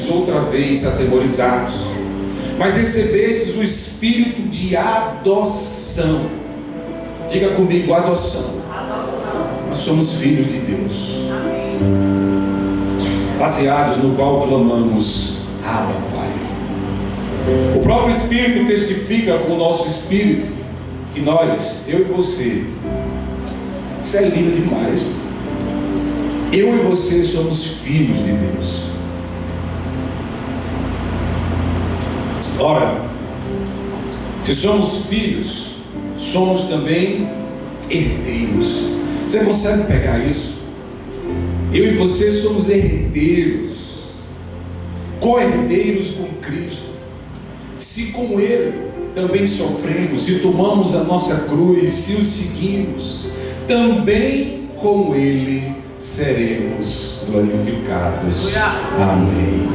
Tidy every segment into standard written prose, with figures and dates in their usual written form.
fostes outra vez atemorizados, mas recebestes o espírito de adoção. Diga comigo, adoção. Nós somos filhos de Deus, baseados no qual clamamos, Abba, Pai. O próprio Espírito testifica com o nosso espírito que nós, eu e você, isso é lindo demais. Eu e você somos filhos de Deus. Ora, se somos filhos, somos também herdeiros. Você consegue pegar isso? Eu e você somos herdeiros, co-herdeiros com Cristo. Se com Ele também sofremos, se tomamos a nossa cruz, se o seguimos, também com Ele seremos glorificados. Amém.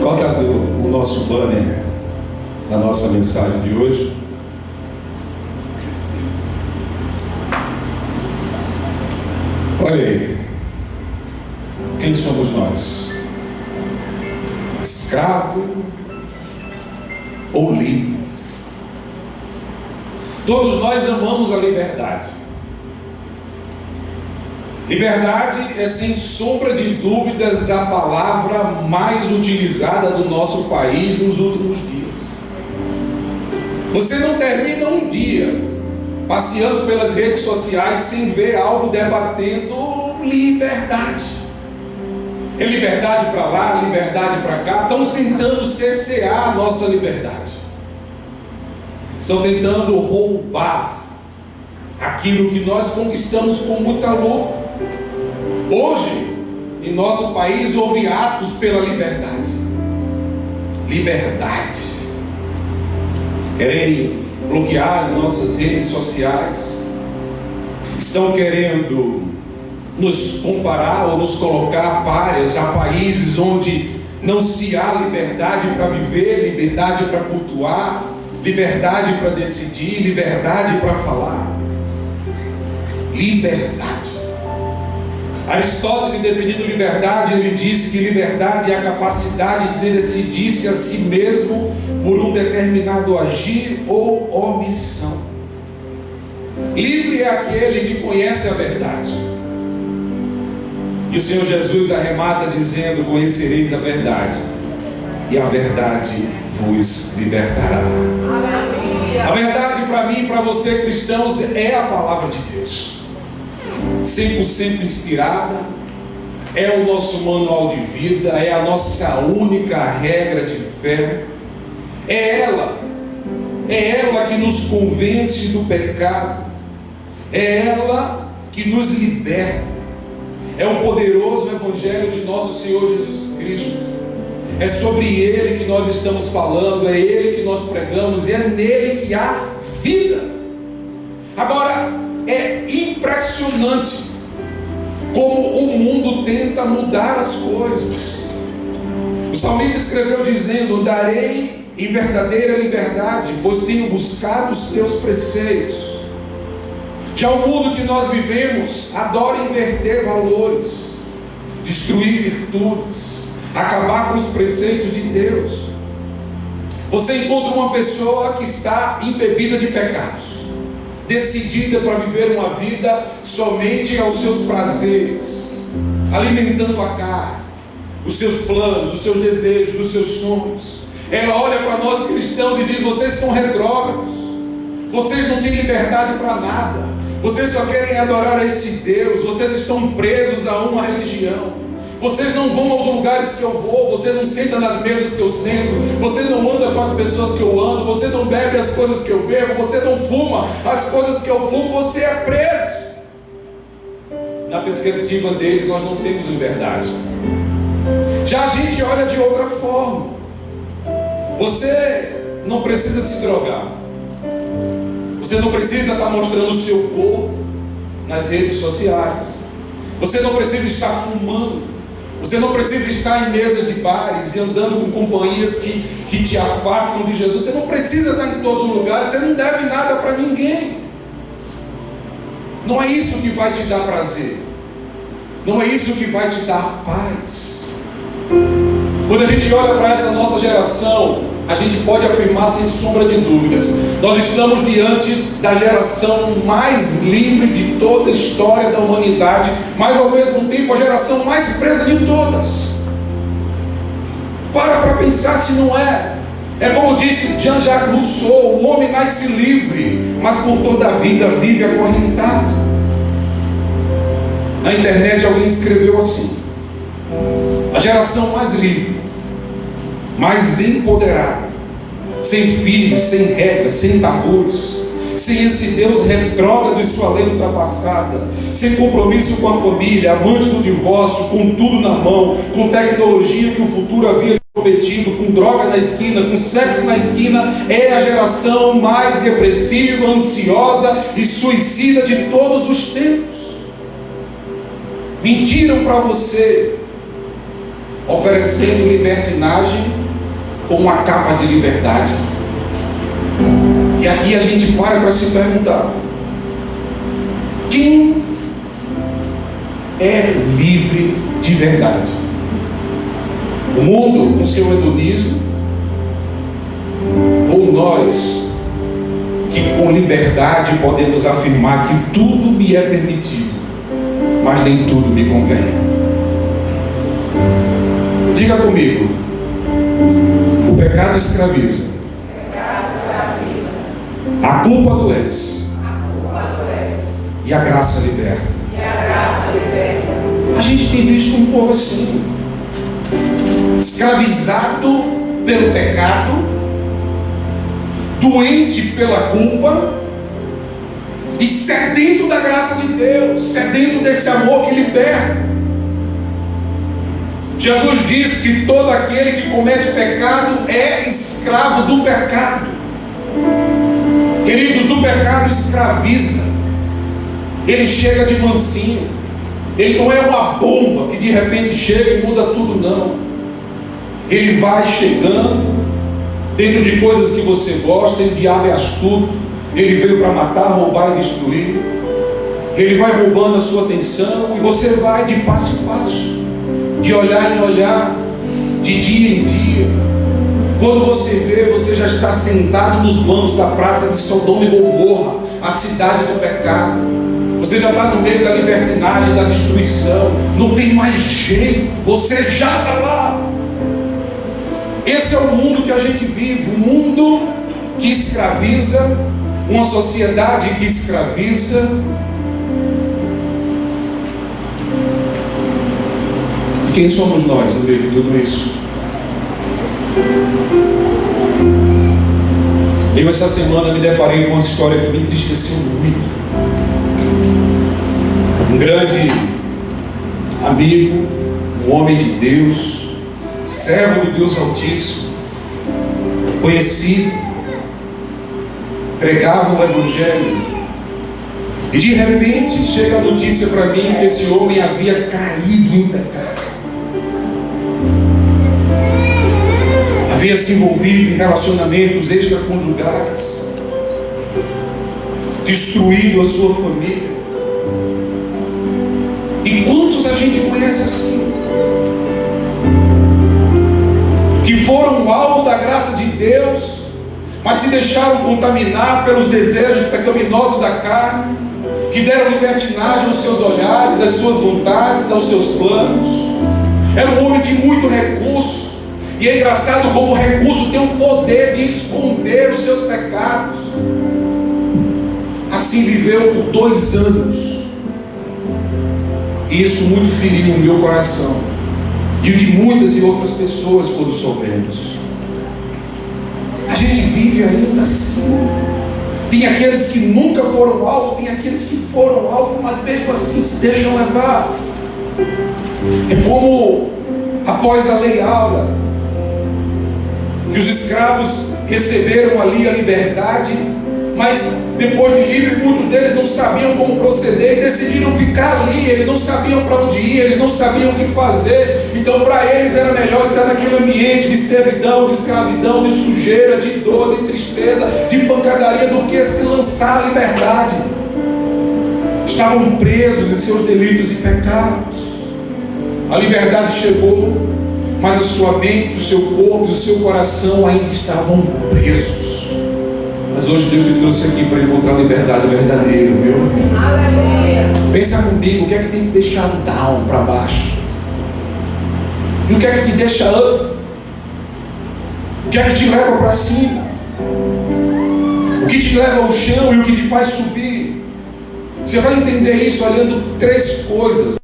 Coloca o nosso banner da nossa mensagem de hoje. Olha aí. Quem somos nós? Escravo ou livres? Todos nós amamos a liberdade. Liberdade é, sem sombra de dúvidas, a palavra mais utilizada do nosso país nos últimos dias. Você não termina um dia passeando pelas redes sociais sem ver algo debatendo liberdade. É liberdade para lá, liberdade para cá. Estamos tentando cercear a nossa liberdade. Estão tentando roubar aquilo que nós conquistamos com muita luta. Hoje, em nosso país, houve atos pela liberdade. Liberdade. Querem bloquear as nossas redes sociais. Estão querendo nos comparar ou nos colocar párias a países onde não se há liberdade para viver, liberdade para cultuar, liberdade para decidir, liberdade para falar. Liberdade. Aristóteles, definindo liberdade, ele disse que liberdade é a capacidade de decidir-se a si mesmo por um determinado agir ou omissão. Livre é aquele que conhece a verdade. E o Senhor Jesus arremata dizendo: conhecereis a verdade, e a verdade vos libertará. A verdade para mim e para você, cristãos, é a palavra de Deus. 100% inspirada, é o nosso manual de vida, é a nossa única regra de fé. É ela que nos convence do pecado, é ela que nos liberta. É o poderoso evangelho de nosso Senhor Jesus Cristo. É sobre Ele que nós estamos falando, é Ele que nós pregamos, e é nele que há vida. Agora, é impressionante como o mundo tenta mudar as coisas. O salmista escreveu dizendo: darei em verdadeira liberdade, pois tenho buscado os teus preceitos. Já o mundo que nós vivemos adora inverter valores, destruir virtudes, acabar com os preceitos de Deus. Você encontra uma pessoa que está embebida de pecados, decidida para viver uma vida somente aos seus prazeres, alimentando a carne, os seus planos, os seus desejos, os seus sonhos. Ela olha para nós cristãos e diz: vocês são retrógrados, vocês não têm liberdade para nada, vocês só querem adorar a esse Deus, vocês estão presos a uma religião, vocês não vão aos lugares que eu vou, você não senta nas mesas que eu sento, você não anda com as pessoas que eu ando, você não bebe as coisas que eu bebo, você não fuma as coisas que eu fumo, você é preso. Na perspectiva deles, nós não temos liberdade. Já a gente olha de outra forma. Você não precisa se drogar, você não precisa estar mostrando o seu corpo nas redes sociais, você não precisa estar fumando, você não precisa estar em mesas de bares e andando com companhias que te afastam de Jesus. Você não precisa estar em todos os lugares, você não deve nada para ninguém. Não é isso que vai te dar prazer, não é isso que vai te dar paz. Quando a gente olha para essa nossa geração, a gente pode afirmar sem sombra de dúvidas, nós estamos diante da geração mais livre de toda a história da humanidade, mas ao mesmo tempo a geração mais presa de todas. Para pensar se não é. É como disse Jean-Jacques Rousseau: o homem nasce livre, mas por toda a vida vive acorrentado. Na internet alguém escreveu assim: a geração mais livre, mais empoderada, sem filhos, sem regras, sem tabus, sem esse Deus retrógrado e sua lei ultrapassada, sem compromisso com a família, amante do divórcio, com tudo na mão, com tecnologia que o futuro havia prometido, com droga na esquina, com sexo na esquina, é a geração mais depressiva, ansiosa e suicida de todos os tempos. Mentiram para você, oferecendo libertinagem com uma capa de liberdade. E aqui a gente para se perguntar: quem é livre de verdade? O mundo com seu hedonismo, ou nós que com liberdade podemos afirmar que tudo me é permitido, mas nem tudo me convém? Diga comigo: o pecado escraviza, a culpa adoece, e a graça liberta. A gente tem visto um povo assim, escravizado pelo pecado, doente pela culpa e sedento da graça de Deus, sedento desse amor que liberta. Jesus diz que todo aquele que comete pecado é escravo do pecado. Queridos, o pecado escraviza. Ele chega de mansinho. Ele não é uma bomba que de repente chega e muda tudo, não. Ele vai chegando dentro de coisas que você gosta. E o diabo é astuto. Ele veio para matar, roubar e destruir. Ele vai roubando a sua atenção, e você vai de passo em passo, de olhar em olhar, de dia em dia. Quando você vê, você já está sentado nos bancos da praça de Sodoma e Gomorra, a cidade do pecado. Você já está no meio da libertinagem, da destruição. Não tem mais jeito, você já está lá. Esse é o mundo que a gente vive, um mundo que escraviza, uma sociedade que escraviza. E quem somos nós no meio de tudo isso? Eu essa semana me deparei com uma história que me entristeceu muito. Um grande amigo, um homem de Deus, servo de Deus Altíssimo, conhecido, pregava o Evangelho, e de repente chega a notícia para mim que esse homem havia caído em pecado, havia se envolvido em relacionamentos extraconjugais, destruído a sua família. E quantos a gente conhece assim, que foram alvo da graça de Deus, mas se deixaram contaminar pelos desejos pecaminosos da carne, que deram libertinagem aos seus olhares, às suas vontades, aos seus planos. Era um homem de muito recurso, e é engraçado como o recurso tem o poder de esconder os seus pecados. Assim viveu por 2 anos, e isso muito feriu o meu coração e o de muitas e outras pessoas quando soubemos. A gente vive ainda assim. Tem aqueles que nunca foram alvo, tem aqueles que foram alvo, mas mesmo assim se deixam levar. É como após a lei áurea, que os escravos receberam ali a liberdade, mas depois de livre, muitos deles não sabiam como proceder e decidiram ficar ali. Eles não sabiam para onde ir, eles não sabiam o que fazer. Então para eles era melhor estar naquele ambiente de servidão, de escravidão, de sujeira, de dor, de tristeza, de pancadaria, do que se lançar à liberdade. Estavam presos em seus delitos e pecados. A liberdade chegou, mas a sua mente, o seu corpo e o seu coração ainda estavam presos. Mas hoje Deus te trouxe aqui para encontrar a liberdade verdadeira, viu? Aleluia. Pensa comigo, o que é que tem te deixado down, para baixo? E o que é que te deixa up? O que é que te leva para cima? O que te leva ao chão e o que te faz subir? Você vai entender isso olhando 3 coisas.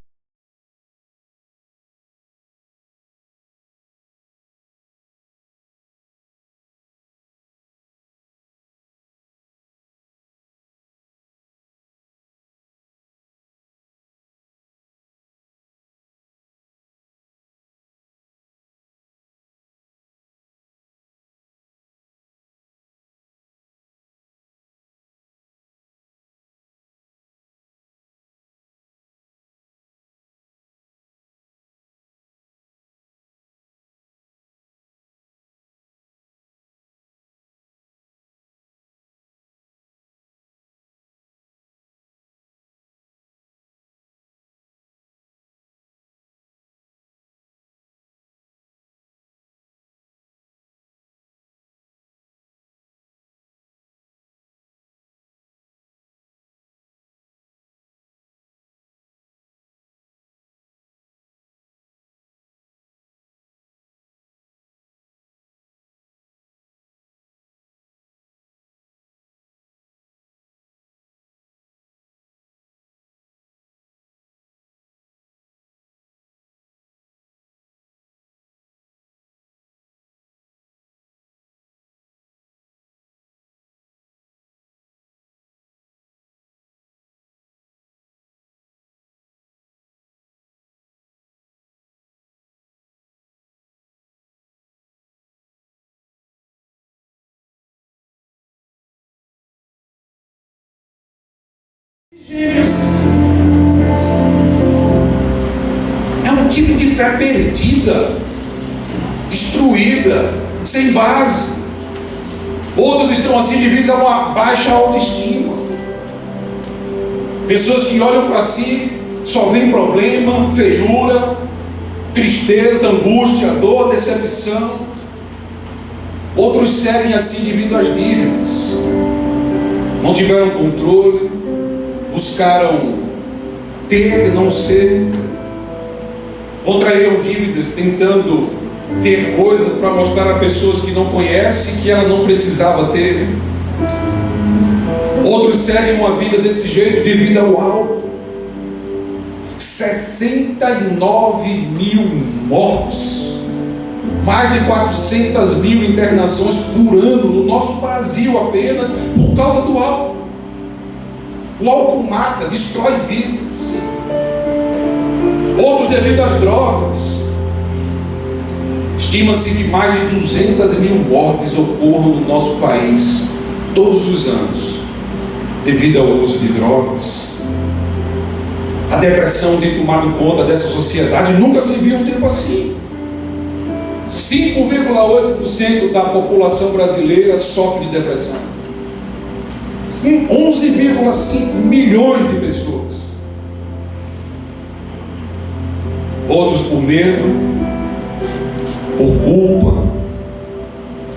Gêmeos. É um tipo de fé perdida, destruída, sem base. Outros estão assim devido a uma baixa autoestima. Pessoas que olham para si, só vêem problema, feiura, tristeza, angústia, dor, decepção. Outros seguem assim devido às dívidas. Não tiveram controle, buscaram ter e não ser, contraíram dívidas tentando ter coisas para mostrar a pessoas que não conhecem que ela não precisava ter. Outros seguem uma vida desse jeito devido ao álcool. 69 mil mortes, mais de 400 mil internações por ano no nosso Brasil apenas por causa do álcool. O álcool mata, destrói vidas. Outros devido às drogas. Estima-se que mais de 200 mil mortes ocorram no nosso país todos os anos devido ao uso de drogas. A depressão tem tomado conta dessa sociedade. Nunca se viu um tempo assim. 5,8% da população brasileira sofre de depressão. 11,5 milhões de pessoas. Outros por medo, por culpa,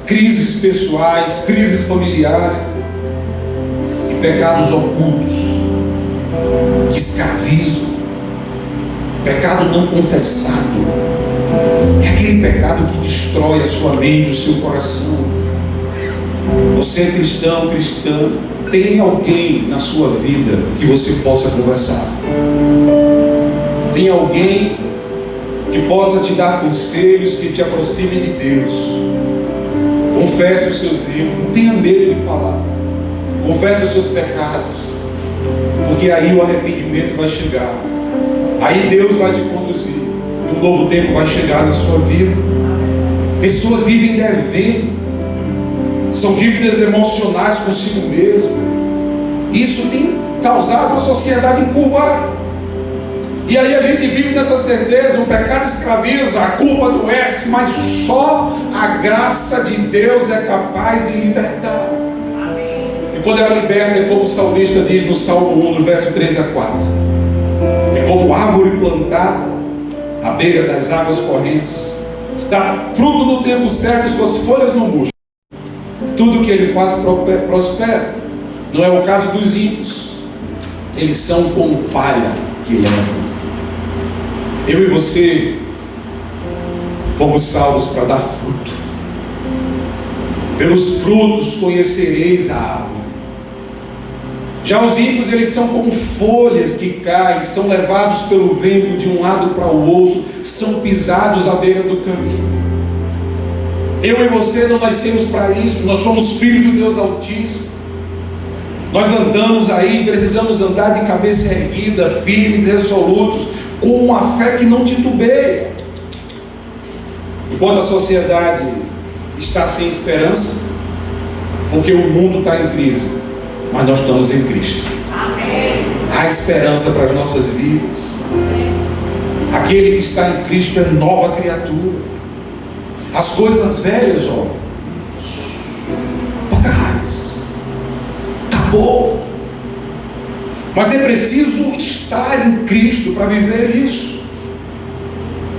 crises pessoais, crises familiares e pecados ocultos que escravizam. Pecado não confessado é aquele pecado que destrói a sua mente, o seu coração. Você é cristão, cristã, tem alguém na sua vida que você possa conversar? Tem alguém que possa te dar conselhos que te aproximem de Deus? Confesse os seus erros, não tenha medo de falar. Confesse os seus pecados, porque aí o arrependimento vai chegar. Aí Deus vai te conduzir e um novo tempo vai chegar na sua vida. Pessoas vivem devendo. São dívidas emocionais consigo mesmo. Isso tem causado uma sociedade encurvada. E aí a gente vive nessa certeza: o pecado escraviza, a culpa adoece, mas só a graça de Deus é capaz de libertar. E quando ela liberta, é como o salmista diz no Salmo 1, no verso 3 a 4. É como árvore plantada à beira das águas correntes, dá fruto no tempo certo e suas folhas não murcham. Tudo que ele faz prospera. Não é o caso dos ímpios. Eles são como palha que levam. Eu e você fomos salvos para dar fruto. Pelos frutos conhecereis a árvore. Já os ímpios, eles são como folhas que caem, são levados pelo vento de um lado para o outro, são pisados à beira do caminho. Eu e você não nascemos para isso. Nós somos filhos do Deus Altíssimo. Nós andamos aí, precisamos andar de cabeça erguida, firmes, resolutos, com uma fé que não titubeia. Enquanto a sociedade está sem esperança, porque o mundo está em crise, mas nós estamos em Cristo. Amém. Há esperança para as nossas vidas. Aquele que está em Cristo é nova criatura. As coisas velhas, ó, para trás, acabou. Mas é preciso estar em Cristo para viver isso.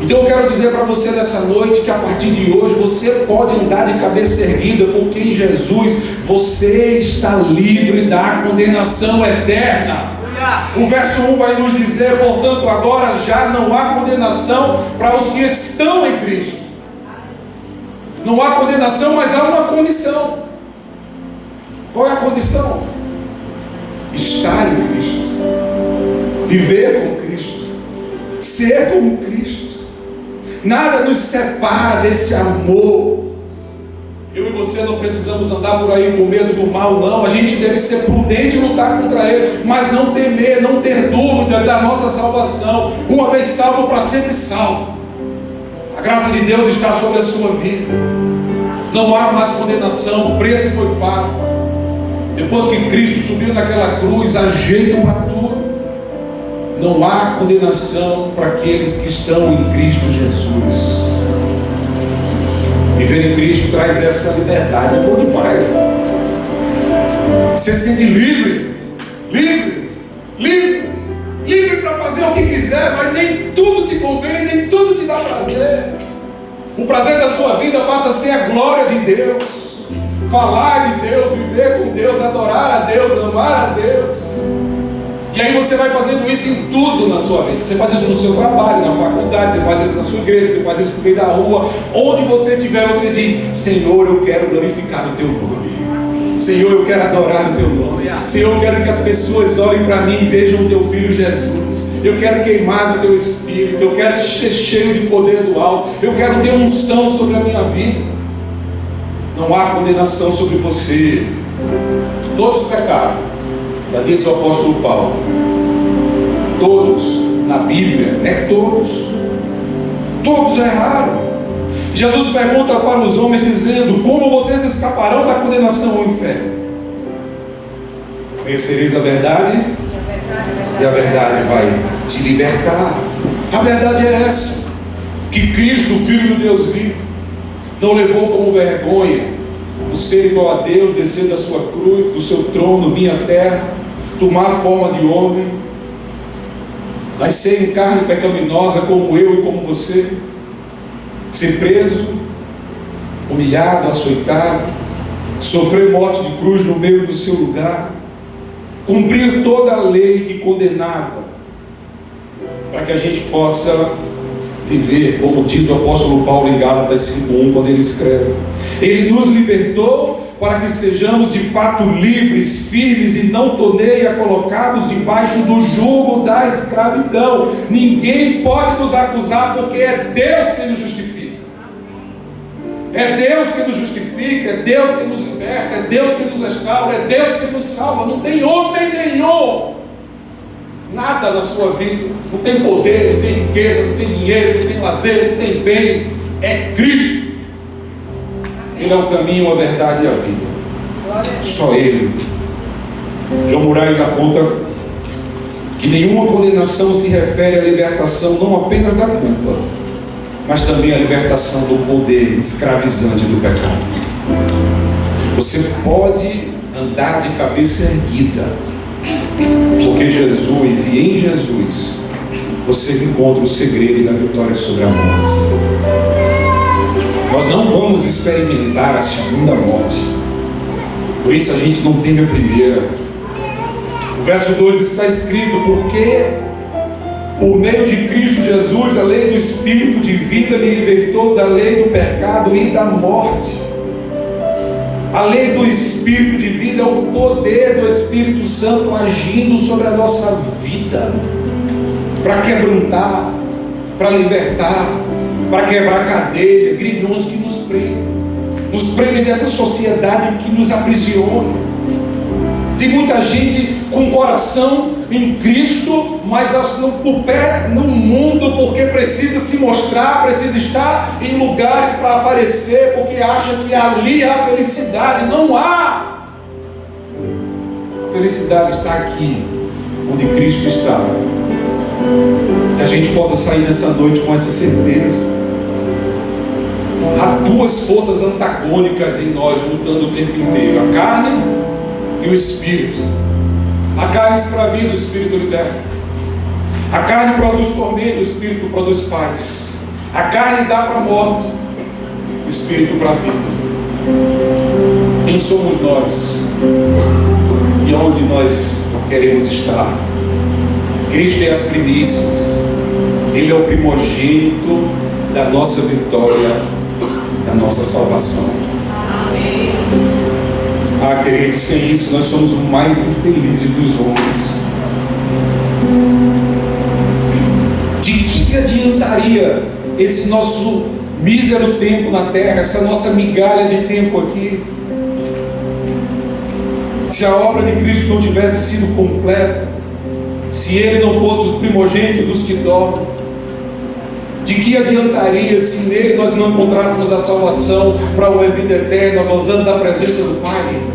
Então eu quero dizer para você nessa noite que a partir de hoje você pode andar de cabeça erguida, porque em Jesus você está livre da condenação eterna. O verso 1 vai nos dizer: portanto agora já não há condenação para os que estão em Cristo. Não há condenação, mas há uma condição. Qual é a condição? Estar em Cristo, viver com Cristo, ser como Cristo. Nada nos separa desse amor. Eu e você não precisamos andar por aí com medo do mal, não. A gente deve ser prudente e lutar contra ele, mas não temer, não ter dúvida da nossa salvação. Uma vez salvo, para sempre salvo. A graça de Deus está sobre a sua vida. Não há mais condenação, o preço foi pago. Depois que Cristo subiu naquela cruz, há jeito para tudo. Não há condenação para aqueles que estão em Cristo Jesus. Viver em Cristo traz essa liberdade, é bom demais. Você se sente livre, livre, livre, livre para fazer o que quiser, mas nem tudo te convém, nem tudo te dá prazer. O prazer da sua vida passa a ser a glória de Deus, falar de Deus, viver com Deus, adorar a Deus, amar a Deus. E aí você vai fazendo isso em tudo na sua vida. Você faz isso no seu trabalho, na faculdade, você faz isso na sua igreja, você faz isso no meio da rua. Onde você estiver, você diz: Senhor, eu quero glorificar o Teu nome. Senhor, eu quero adorar o Teu nome. Senhor, eu quero que as pessoas olhem para mim e vejam o Teu Filho Jesus. Eu quero queimar do Teu Espírito. Eu quero ser cheio de poder do alto. Eu quero ter unção sobre a minha vida. Não há condenação sobre você. Todos pecaram. Já disse o apóstolo Paulo. Todos, na Bíblia, todos. Todos erraram. Jesus pergunta para os homens dizendo: como vocês escaparão da condenação ao inferno? Conhecereis a verdade, e a verdade vai te libertar. A verdade é essa: que Cristo, o Filho do Deus vivo, não levou como vergonha o ser igual a Deus, descer da sua cruz, do seu trono, vir à terra, tomar a forma de homem, nascer em carne pecaminosa como eu e como você, ser preso, humilhado, açoitado, sofrer morte de cruz no meio do seu lugar, cumprir toda a lei que condenava, para que a gente possa viver, como diz o apóstolo Paulo em Gálatas 5:1, quando ele escreve: Ele nos libertou para que sejamos de fato livres, firmes e não torneia colocados debaixo do jugo da escravidão. Ninguém pode nos acusar, porque é Deus que nos justifica. É Deus que nos justifica, é Deus que nos liberta, é Deus que nos restaura, é Deus que nos salva. Não tem homem nenhum, nada na sua vida. Não tem poder, não tem riqueza, não tem dinheiro, não tem lazer, não tem bem. É Cristo. Ele é o caminho, a verdade e a vida. Só Ele. João Moraes aponta que nenhuma condenação se refere à libertação não apenas da culpa, mas também à libertação do poder escravizante do pecado. Você pode andar de cabeça erguida, porque Jesus, e em Jesus, você encontra o segredo da vitória sobre a morte. Nós não vamos experimentar a segunda morte. Por isso a gente não teme a primeira. O verso 2 está escrito: porque por meio de Cristo Jesus, a lei do Espírito de vida me libertou da lei do pecado e da morte. A lei do Espírito de vida é o poder do Espírito Santo agindo sobre a nossa vida, para quebrantar, para libertar, para quebrar cadeia, grilhões que nos prendem dessa sociedade que nos aprisiona. Tem muita gente com o coração em Cristo, mas o pé no mundo, porque precisa se mostrar, precisa estar em lugares para aparecer, porque acha que ali há felicidade. Não há. A felicidade está aqui, onde Cristo está. Que a gente possa sair nessa noite com essa certeza. Há duas forças antagônicas em nós lutando o tempo inteiro: a carne e o espírito. A carne escraviza, o espírito liberta. A carne produz tormento, o espírito produz paz. A carne dá para a morte, o espírito para a vida. Quem somos nós? E onde nós queremos estar? Cristo é as primícias. Ele é o primogênito da nossa vitória, da nossa salvação. Ah, queridos, sem isso nós somos os mais infelizes dos homens. De que adiantaria esse nosso mísero tempo na terra, essa nossa migalha de tempo aqui, se a obra de Cristo não tivesse sido completa, se Ele não fosse os primogênitos dos que dormem? De que adiantaria se nele nós não encontrássemos a salvação para uma vida eterna, gozando da presença do Pai?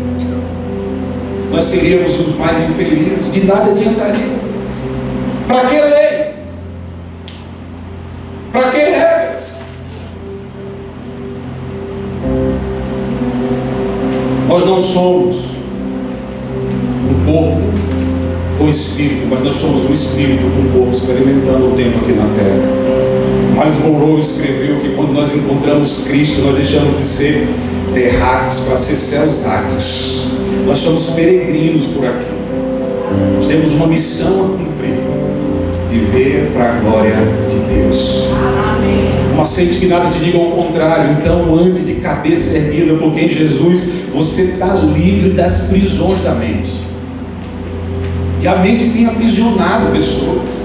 Nós seríamos os mais infelizes. De nada adiantaria. Para que lei? Para que regras? Nós não somos um corpo com espírito, mas nós somos um espírito com um corpo, experimentando o tempo aqui na terra. Mas Monroe escreveu que quando nós encontramos Cristo, nós deixamos de ser terráqueos para ser céus áqueos. Nós somos peregrinos por aqui. Nós temos uma missão a cumprir: viver para a glória de Deus. Não aceite que nada te diga ao contrário. Então ande de cabeça erguida, porque em Jesus você está livre das prisões da mente. E a mente tem aprisionado pessoas.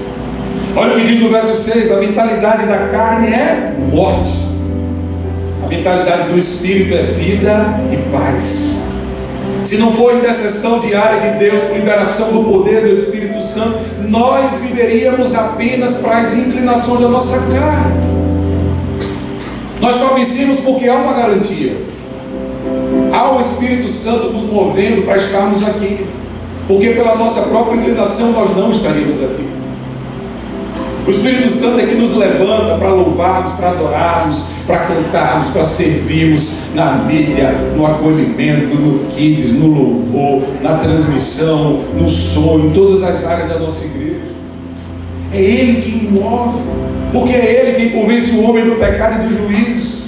Olha o que diz o verso 6: a mentalidade da carne é morte, a mentalidade do Espírito é vida e paz. Se não for intercessão diária de Deus, por liberação do poder do Espírito Santo, nós viveríamos apenas para as inclinações da nossa carne. Nós só vencemos porque há uma garantia: há o Espírito Santo nos movendo para estarmos aqui, porque pela nossa própria inclinação nós não estaríamos aqui. O Espírito Santo é que nos levanta para louvarmos, para adorarmos, para cantarmos, para servirmos na mídia, no acolhimento, no kids, no louvor, na transmissão, no sonho, em todas as áreas da nossa igreja. É Ele que move, porque é Ele quem convence o homem do pecado e do juízo.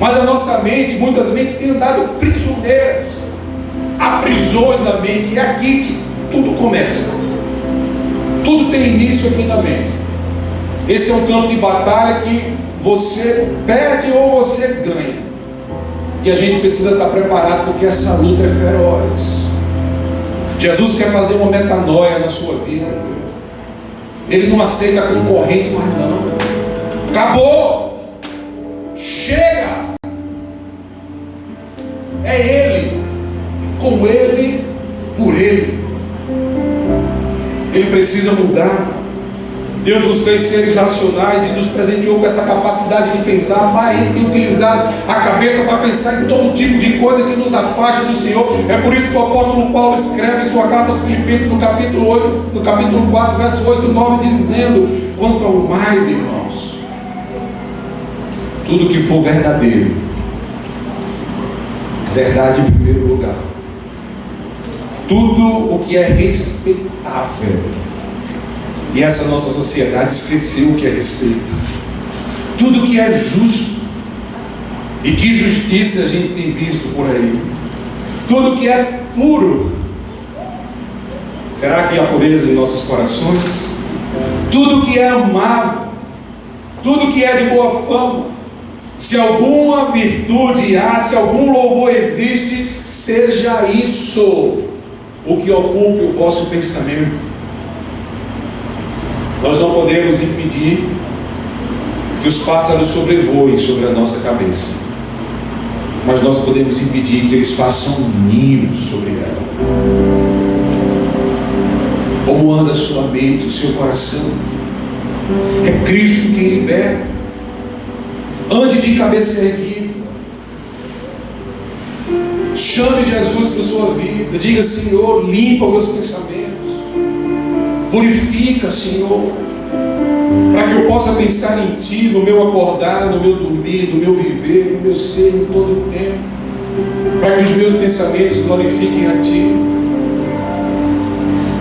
Mas a nossa mente, muitas mentes têm andado prisioneiras. Há prisões na mente, é aqui que tudo começa. Tudo tem início aqui na mente. Esse é um campo de batalha que você perde ou você ganha. E a gente precisa estar preparado, porque essa luta é feroz. Jesus quer fazer uma metanoia na sua vida. Ele não aceita concorrente mais não. Acabou. Chega. É Ele, com Ele, por Ele. Ele precisa mudar. Deus nos fez seres racionais e nos presenteou com essa capacidade de pensar, mas Ele tem utilizado a cabeça para pensar em todo tipo de coisa que nos afasta do Senhor. É por isso que o apóstolo Paulo escreve em sua carta aos Filipenses, no capítulo 4, verso 8 e 9, dizendo: quanto ao mais, irmãos, tudo que for verdadeiro, verdade em primeiro lugar, tudo o que é respeitável, e essa nossa sociedade esqueceu o que é respeito, tudo que é justo, E que justiça a gente tem visto por aí. Tudo que é puro. Será que há pureza em nossos corações? Tudo que é amável, tudo que é de boa fama, se alguma virtude há, se algum louvor existe, seja isso o que ocupe o vosso pensamento. Nós não podemos impedir que os pássaros sobrevoem sobre a nossa cabeça, mas nós podemos impedir que eles façam ninho sobre ela. Como anda a sua mente, o seu coração? É Cristo quem liberta. Ande de cabeça erguida. Chame Jesus para a sua vida. Diga: Senhor, limpa os meus pensamentos. Purifica, Senhor, para que eu possa pensar em Ti, no meu acordar, no meu dormir, no meu viver, no meu ser, em todo o tempo. Para que os meus pensamentos glorifiquem a Ti.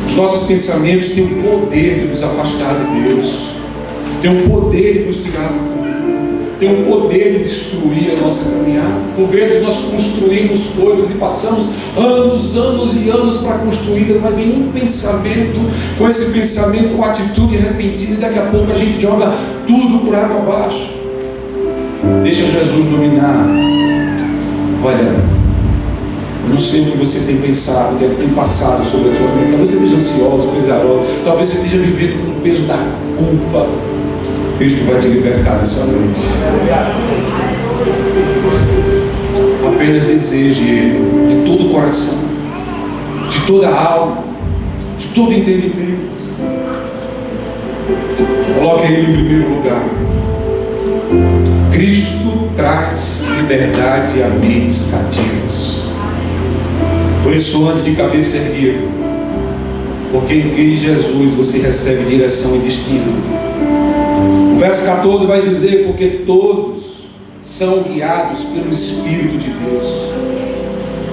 Os nossos pensamentos têm o poder de nos afastar de Deus, têm o poder de nos tirar do caminho, têm o poder de destruir a nossa caminhada. Por vezes nós construímos coisas e passamos anos e anos para construí-las, mas vem um pensamento, com esse pensamento, uma atitude repentina, e daqui a pouco a gente joga tudo por água abaixo. Deixa Jesus dominar. Olha, eu não sei o que você tem pensado, o que tem passado sobre a tua vida. Talvez você esteja ansioso, pesaroso, talvez você esteja vivendo com o peso da culpa. Cristo vai te libertar nessa noite. Apenas deseje Ele de todo o coração, de toda a alma, de todo entendimento. Coloque Ele em primeiro lugar. Cristo traz liberdade a mentes cativas. Por isso, ande de cabeça erguida, porque em Jesus você recebe direção e destino. O verso 14 vai dizer: porque todos são guiados pelo Espírito de Deus.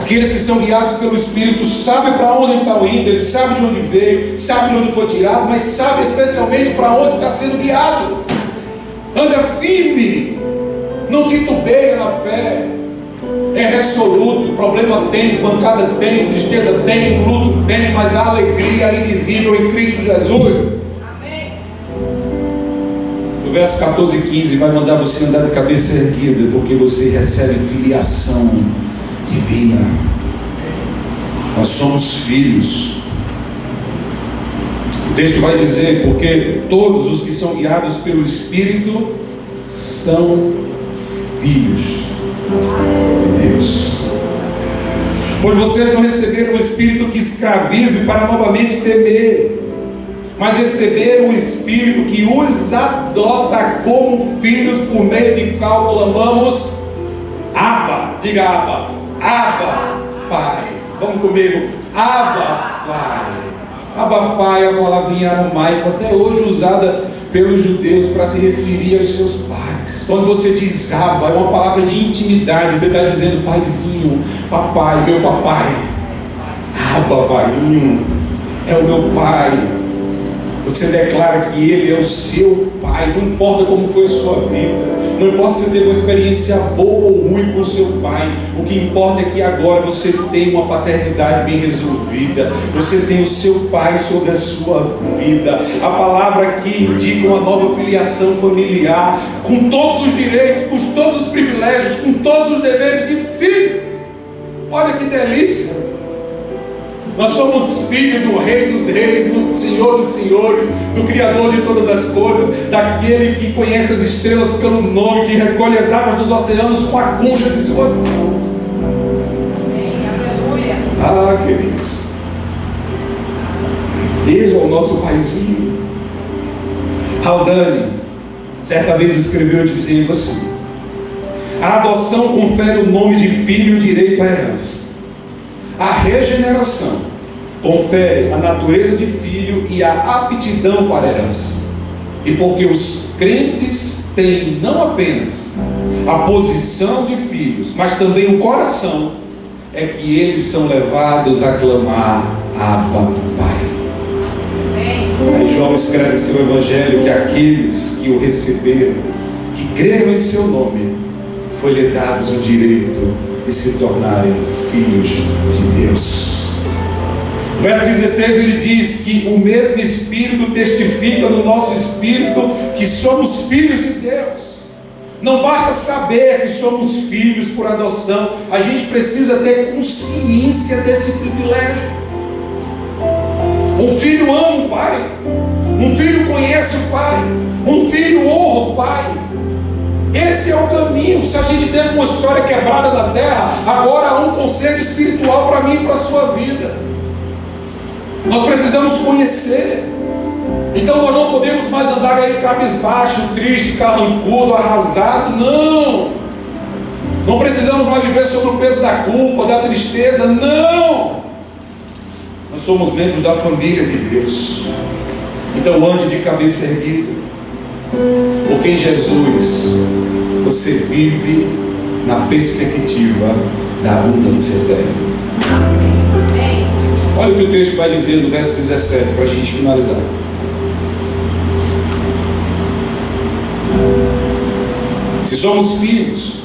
Aqueles que são guiados pelo Espírito sabem para onde estão indo, eles sabem de onde veio, sabem de onde foi tirado, mas sabem especialmente para onde está sendo guiado. Anda firme, não titubeia na fé. É resoluto. Problema tem, pancada tem, tristeza tem, luto tem, mas a alegria é indizível em Cristo Jesus. Amém. No verso 14 e 15 vai mandar você andar de cabeça erguida, porque você recebe filiação divina. Nós somos filhos. O texto vai dizer: porque todos os que são guiados pelo Espírito são filhos de Deus. Pois vocês não receberam o Espírito que escravize para novamente temer, mas receberam o Espírito que os adota como filhos, por meio de qual clamamos: Abba. Diga Abba. Abba, Pai. Vamos comigo. Abba, Pai. Abba, Pai é a palavrinha aramaica até hoje usada pelos judeus para se referir aos seus pais. Quando você diz Abba, é uma palavra de intimidade. Você está dizendo: paizinho, papai, meu papai. Abba, paiinho, é o meu pai. Você declara que Ele é o seu pai. Não importa como foi a sua vida, não importa se você teve uma experiência boa ou ruim com o seu pai, o que importa é que agora você tem uma paternidade bem resolvida. Você tem o seu pai sobre a sua vida. A palavra aqui indica uma nova filiação familiar, com todos os direitos, com todos os privilégios, com todos os deveres de filho. Olha que delícia! Nós somos filhos do Rei dos Reis, do Senhor dos Senhores, do Criador de todas as coisas, daquele que conhece as estrelas pelo nome, que recolhe as águas dos oceanos com a concha de suas mãos. Amém. Ah, queridos, Ele é o nosso paizinho. Haldane certa vez escreveu dizendo assim: a adoção confere o nome de filho e o direito à herança. A regeneração confere a natureza de filho e a aptidão para a herança. E porque os crentes têm não apenas a posição de filhos, mas também o coração, é que eles são levados a clamar: Abba, Pai. Aí João escreve em seu evangelho que aqueles que o receberam, que creram em seu nome, foi-lhe dado o direito de se tornarem filhos de Deus. Verso 16 ele diz que o mesmo Espírito testifica no nosso espírito que somos filhos de Deus. Não basta saber que somos filhos por adoção, a gente precisa ter consciência desse privilégio. Um filho ama o pai, um filho conhece o pai, um filho honra o pai. Esse é o caminho. Se a gente teve uma história quebrada na terra, agora há um conselho espiritual para mim e para a sua vida. Nós precisamos conhecer. Então nós não podemos mais andar aí cabisbaixo, triste, carrancudo, arrasado. Não. Não precisamos mais viver sob o peso da culpa, da tristeza. Não. Nós somos membros da família de Deus. Então ande de cabeça erguida, porque em Jesus você vive na perspectiva da abundância eterna. Olha o que o texto vai dizer no verso 17 para a gente finalizar. Se somos filhos,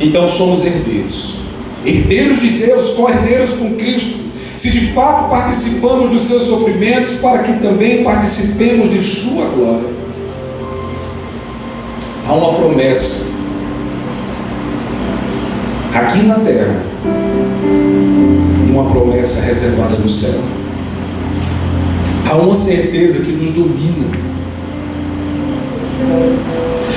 então somos herdeiros, herdeiros de Deus, co-herdeiros com Cristo. Se de fato participamos dos seus sofrimentos, para que também participemos de sua glória. Há uma promessa aqui na terra e uma promessa reservada no céu. Há uma certeza que nos domina.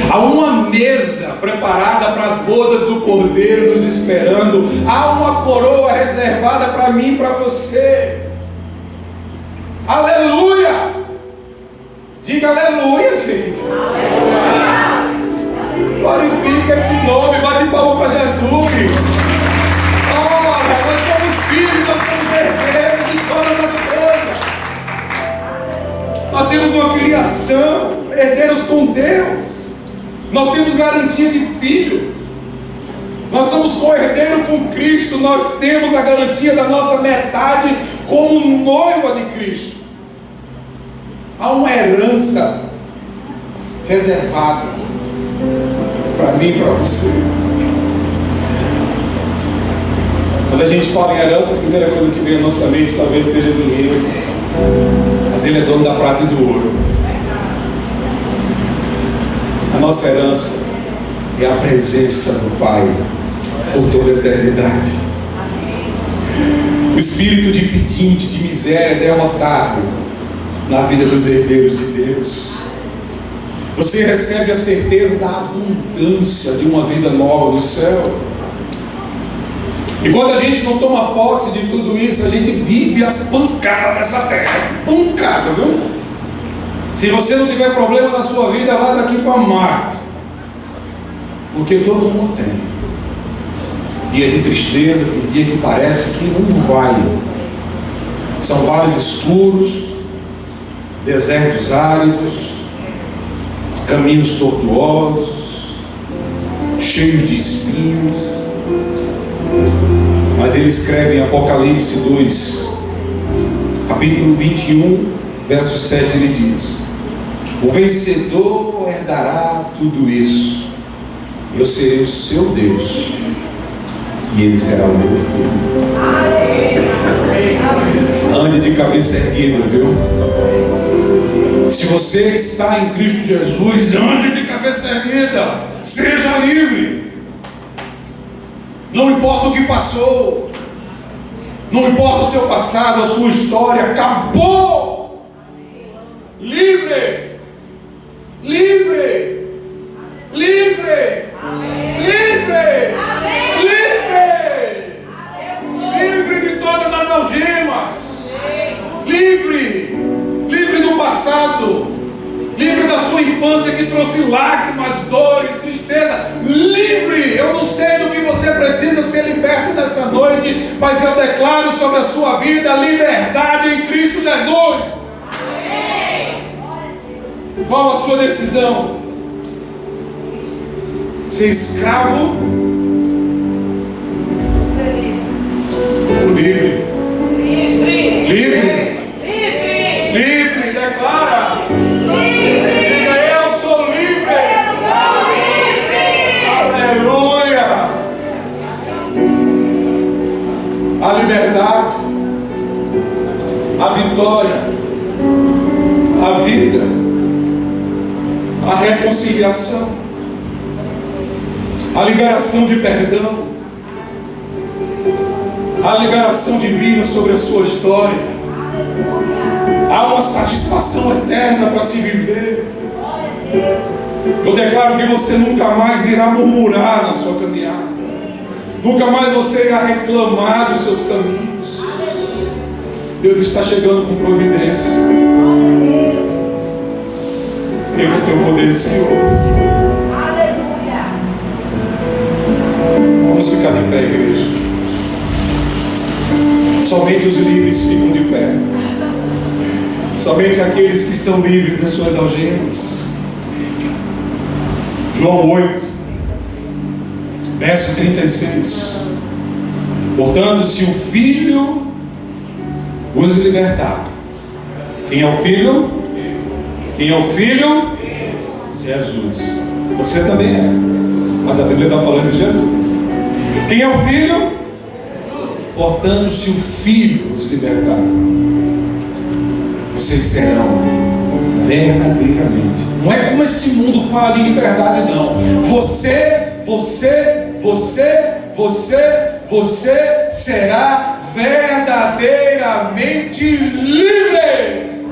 Há uma mesa preparada para as bodas do Cordeiro nos esperando. Há uma coroa reservada para mim e para você. Aleluia! Diga aleluia, gente. Aleluia! Glorifica esse nome, bate palma para Jesus. Ora, nós somos filhos, nós somos herdeiros de todas as coisas. Nós temos uma filiação, herdeiros com Deus. Nós temos garantia de filho. Nós somos co-herdeiro com Cristo. Nós temos a garantia da nossa metade como noiva de Cristo. Há uma herança reservada para mim e para você. Quando a gente fala em herança, a primeira coisa que vem à nossa mente talvez seja dinheiro, mas Ele é dono da prata e do ouro. A nossa herança é a presença do Pai por toda a eternidade. O espírito de pedinte, de miséria é derrotado na vida dos herdeiros de Deus. Você recebe a certeza da abundância de uma vida nova no céu. E quando a gente não toma posse de tudo isso, a gente vive as pancadas dessa terra. Pancada, viu? Se você não tiver problema na sua vida, vá daqui para Marte. Porque todo mundo tem. Dias de tristeza, tem dia que parece que não vai. São vales escuros, desertos áridos, caminhos tortuosos, cheios de espinhos. Mas ele escreve em Apocalipse 2, capítulo 21, verso 7, ele diz: o vencedor herdará tudo isso. Eu serei o seu Deus e ele será o meu filho. Ande de cabeça erguida, viu? Se você está em Cristo Jesus, ande de cabeça erguida. Seja livre. Não importa o que passou, não importa o seu passado, a sua história, acabou. Livre, livre, livre, livre, livre, livre de todas as algemas, livre, livre do passado, livre da sua infância que trouxe lágrimas, dores, tristeza, livre. Eu não sei do que você precisa ser liberto nessa noite, mas eu declaro sobre a sua vida liberdade em Cristo Jesus. Qual a sua decisão? Ser escravo ou livre? Livre. Livre. Livre. Livre. Declara. Livre. Diga: eu sou livre. Eu sou livre. Aleluia. liberdade, a vitória, a vida, a reconciliação, a liberação de perdão, a liberação divina sobre a sua história. Há uma satisfação eterna para se viver. Eu declaro que você nunca mais irá murmurar na sua caminhada. Nunca mais você irá reclamar dos seus caminhos. Deus está chegando com providência. Vem com o teu poder, Senhor. Vamos ficar de pé, igreja. Somente os livres ficam de pé. Somente aqueles que estão livres das suas algemas. João 8, verso 36. Portanto, se o Filho os libertar. Quem é o Filho? Quem é o Filho? Jesus. Você também é. Mas a Bíblia está falando de Jesus. Quem é o Filho? Portanto, se o Filho os libertar, vocês serão verdadeiramente. Não é como esse mundo fala de liberdade, não. Você será verdadeiramente livre.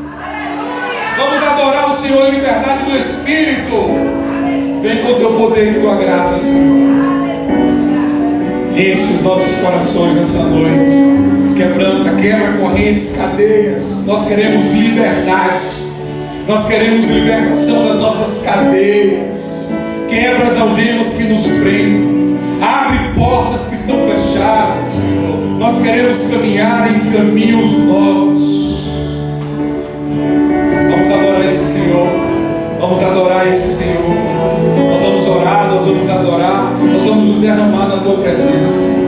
Vamos adorar o Senhor em liberdade do Espírito. Vem com o teu poder e tua graça, Senhor. Enche os nossos corações nessa noite. Quebra correntes, cadeias. Nós queremos liberdade. Nós queremos libertação das nossas cadeias. Quebra as algemas que nos prendem. Abre portas que estão fechadas, Senhor. Nós queremos caminhar em caminhos novos. Vamos adorar esse Senhor. Vamos adorar esse Senhor. Nós vamos orar, nós vamos adorar. Nós vamos nos derramar na tua presença.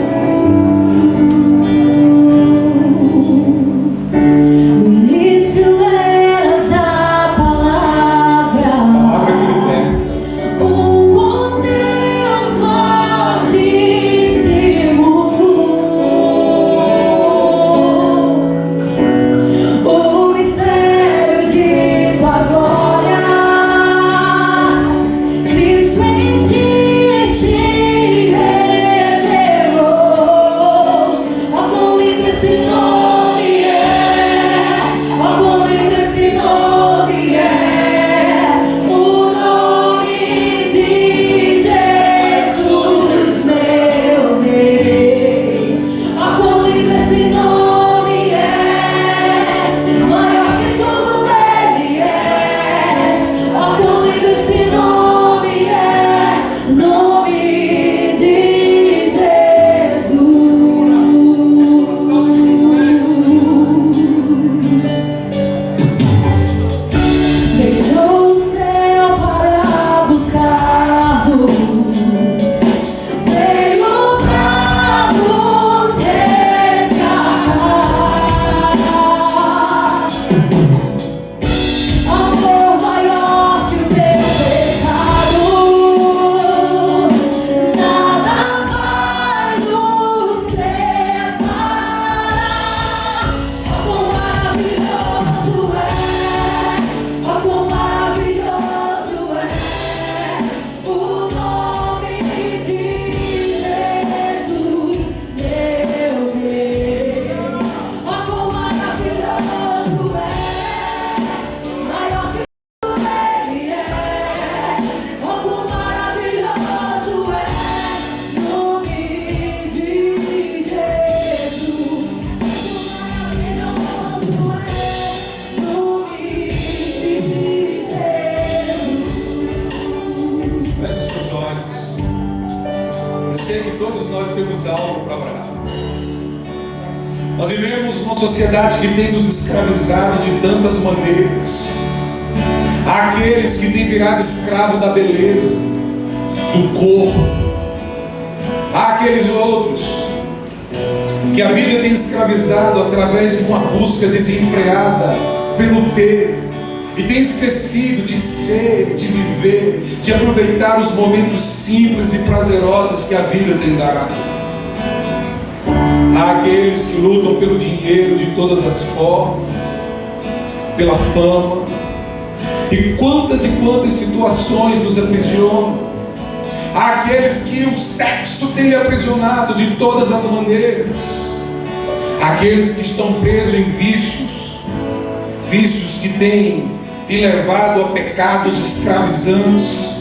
Nós vivemos uma sociedade que tem nos escravizado de tantas maneiras. Há aqueles que têm virado escravo da beleza, do corpo. Há aqueles outros que a vida tem escravizado através de uma busca desenfreada pelo ter, e tem esquecido de ser, de viver, de aproveitar os momentos simples e prazerosos que a vida tem dado. Há aqueles que lutam pelo dinheiro de todas as formas, pela fama, e quantas situações nos aprisionam. Há aqueles que o sexo tem lhe aprisionado de todas as maneiras. Há aqueles que estão presos em vícios que têm lhe levado a pecados escravizantes.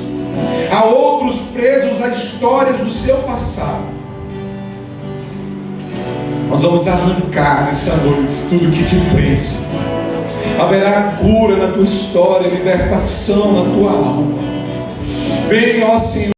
Há outros presos a histórias do seu passado. Nós vamos arrancar nessa noite tudo que te prende. Haverá cura na tua história, libertação na tua alma. Venha, ó Senhor.